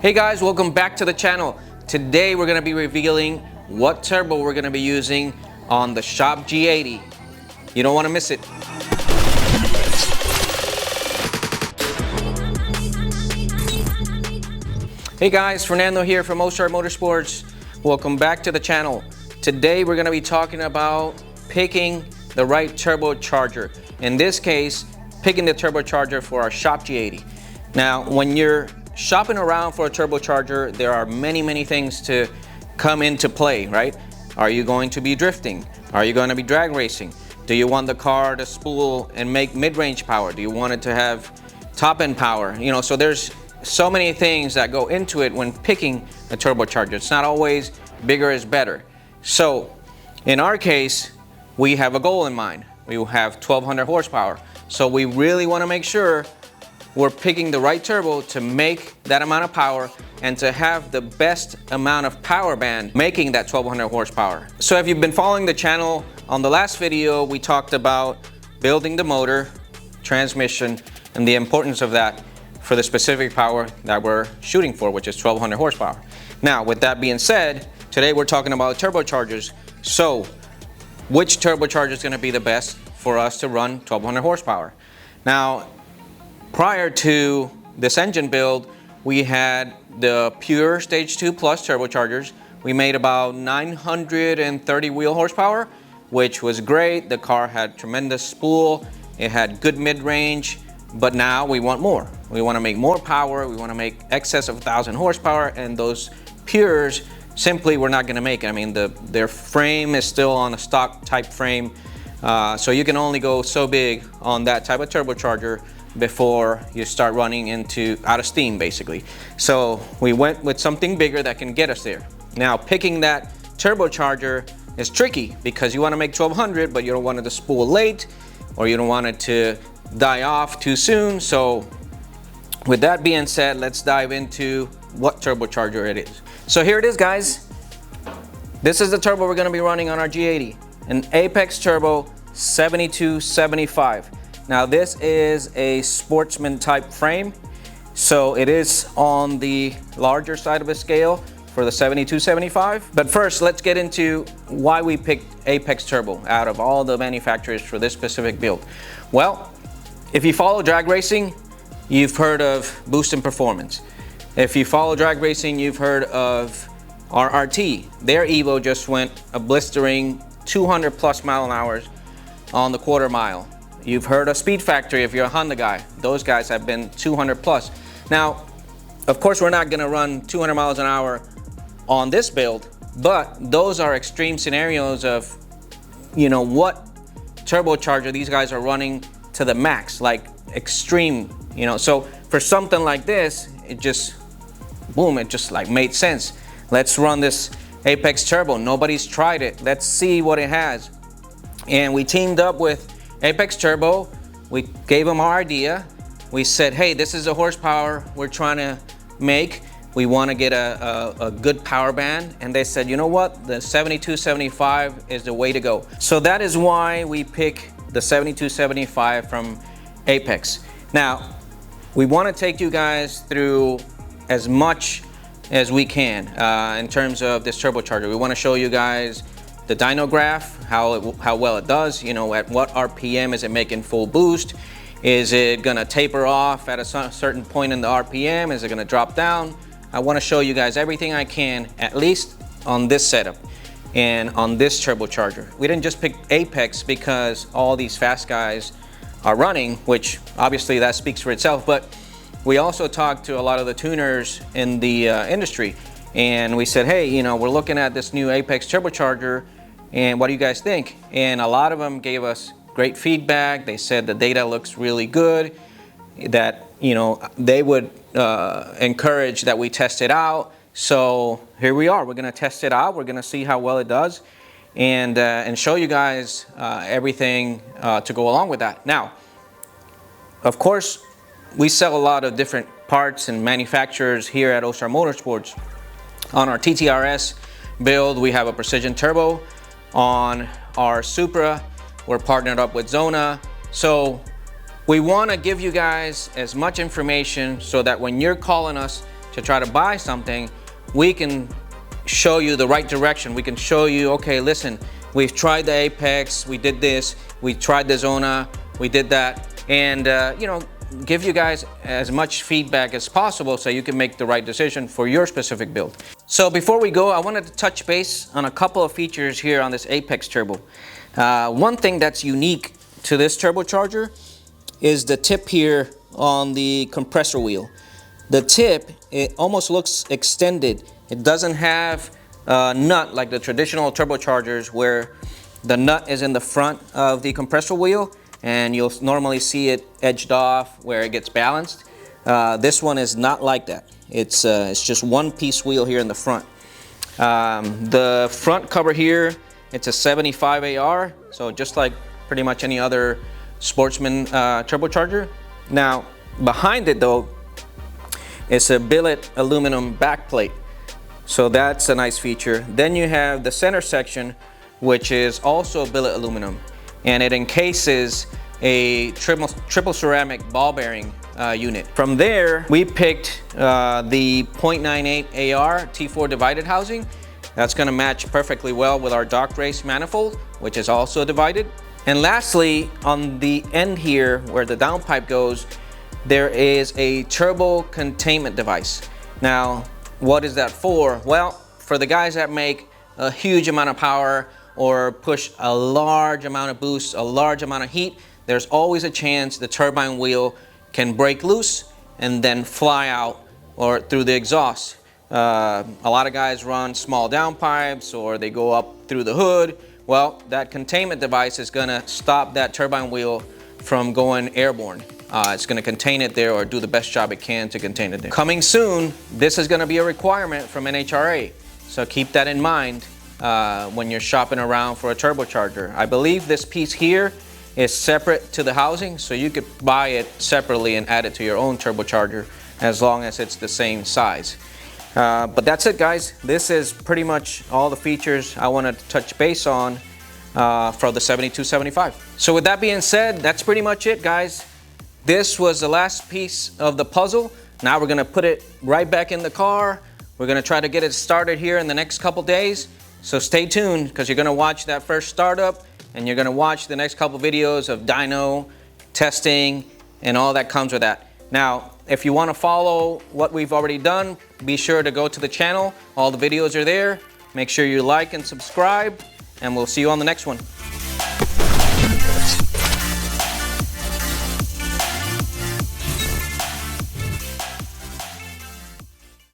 Hey guys, welcome back to the channel. Today we're going to be revealing what turbo we're going to be using on the Shop G80. You don't want to miss it. Hey guys, Fernando here from Ostar Motorsports. Welcome back to the channel. Today we're going to be talking about picking the right turbocharger. In this case, picking the turbocharger for our Shop G80. Now, when you're shopping around for a turbocharger, there are many things to come into play, right? Are you going to be drifting? Are you going to be drag racing? Do you want the car to spool and make mid-range power? Do you want it to have top-end power? You know, so there's so many things that go into it when picking a turbocharger. It's not always bigger is better. So in our case, we have a goal in mind. We will have 1200 horsepower. So we really want to make sure we're picking the right turbo to make that amount of power and to have the best amount of power band making that 1200 horsepower. So if you've been following the channel, on the last video we talked about building the motor, transmission, and the importance of that for the specific power that we're shooting for, which is 1200 horsepower. Now, with that being said, today we're talking about turbochargers. So which turbocharger is going to be the best for us to run 1200 horsepower? Now, prior to this engine build, we had the pure Stage 2 Plus turbochargers. We made about 930 wheel horsepower, which was great. The car had tremendous spool. It had good mid-range, but now we want more. We want to make more power. We want to make excess of 1000 horsepower, and those pures simply we're not going to make it. I mean, their frame is still on a stock type frame, so you can only go so big on that type of turbocharger before you start running out of steam, basically. So we went with something bigger that can get us there. Now, picking that turbocharger is tricky because you want to make 1200, but you don't want it to spool late, or you don't want it to die off too soon. So with that being said, let's dive into what turbocharger it is. So here it is, guys. This is the turbo we're going to be running on our G80, an Apex Turbo 7275. Now, this is a sportsman type frame, so it is on the larger side of the scale for the 7275. But first, let's get into why we picked Apex Turbo out of all the manufacturers for this specific build. Well, if you follow drag racing, you've heard of Boost in Performance. If you follow drag racing, you've heard of RRT. Their Evo just went a blistering 200 plus mile an hour on the quarter mile. You've heard of Speed Factory if you're a Honda guy. Those guys have been 200 plus. Now, of course, we're not gonna run 200 miles an hour on this build, but those are extreme scenarios of, you know, what turbocharger these guys are running to the max, like extreme, you know. So for something like this, it just, boom, it just like made sense. Let's run this Apex Turbo. Nobody's tried it. Let's see what it has. And we teamed up with Apex Turbo. We gave them our idea. We said, hey, this is the horsepower we're trying to make. We want to get a good power band. And they said, you know what? The 7275 is the way to go. So that is why we pick the 7275 from Apex. Now, we want to take you guys through as much as we can in terms of this turbocharger. We want to show you guys the dyno graph, how well it does, you know, at what RPM is it making full boost? Is it gonna taper off at a certain point in the RPM? Is it gonna drop down? I wanna show you guys everything I can, at least on this setup and on this turbocharger. We didn't just pick Apex because all these fast guys are running, which obviously that speaks for itself, but we also talked to a lot of the tuners in the industry, and we said, hey, you know, we're looking at this new Apex turbocharger, and what do you guys think? And a lot of them gave us great feedback. They said the data looks really good, that, you know, they would encourage that we test it out. So here we are. We're going to test it out. We're going to see how well it does, and show you guys everything to go along with that. Now, of course, we sell a lot of different parts and manufacturers here at Ostar Motorsports. On our TTRS build, we have a precision turbo. On our Supra, we're partnered up with Zona. So we want to give you guys as much information so that when you're calling us to try to buy something, we can show you the right direction. We can show you, okay, listen, we've tried the Apex, we did this, we tried the Zona, we did that, and you know, give you guys as much feedback as possible so you can make the right decision for your specific build. So before we go, I wanted to touch base on a couple of features here on this Apex turbo. One thing that's unique to this turbocharger is the tip here on the compressor wheel. The tip, it almost looks extended. It doesn't have a nut like the traditional turbochargers where the nut is in the front of the compressor wheel and you'll normally see it edged off where it gets balanced. This one is not like that. It's just one piece wheel here in the front. The front cover here, it's a 75 AR, so just like pretty much any other Sportsman turbocharger. Now, behind it though, it's a billet aluminum backplate. So that's a nice feature. Then you have the center section, which is also billet aluminum, and it encases a triple ceramic ball bearing unit. From there, we picked the 0.98 AR T4 divided housing. That's gonna match perfectly well with our Dark Race manifold, which is also divided. And lastly, on the end here where the downpipe goes, there is a turbo containment device. Now, what is that for? Well, for the guys that make a huge amount of power or push a large amount of boost, a large amount of heat, there's always a chance the turbine wheel can break loose and then fly out or through the exhaust. A lot of guys run small downpipes or they go up through the hood. Well, that containment device is gonna stop that turbine wheel from going airborne. It's gonna contain it there or do the best job it can to contain it there. Coming soon, this is gonna be a requirement from NHRA. So keep that in mind when you're shopping around for a turbocharger. I believe this piece here is separate to the housing, so you could buy it separately and add it to your own turbocharger as long as it's the same size. But that's it, guys. This is pretty much all the features I wanted to touch base on for the 7275. So with that being said, that's pretty much it, guys. This was the last piece of the puzzle. Now we're gonna put it right back in the car. We're gonna try to get it started here in the next couple days. So stay tuned, because you're gonna watch that first startup and you're gonna watch the next couple videos of dyno, testing, and all that comes with that. Now, if you wanna follow what we've already done, be sure to go to the channel. All the videos are there. Make sure you like and subscribe, and we'll see you on the next one.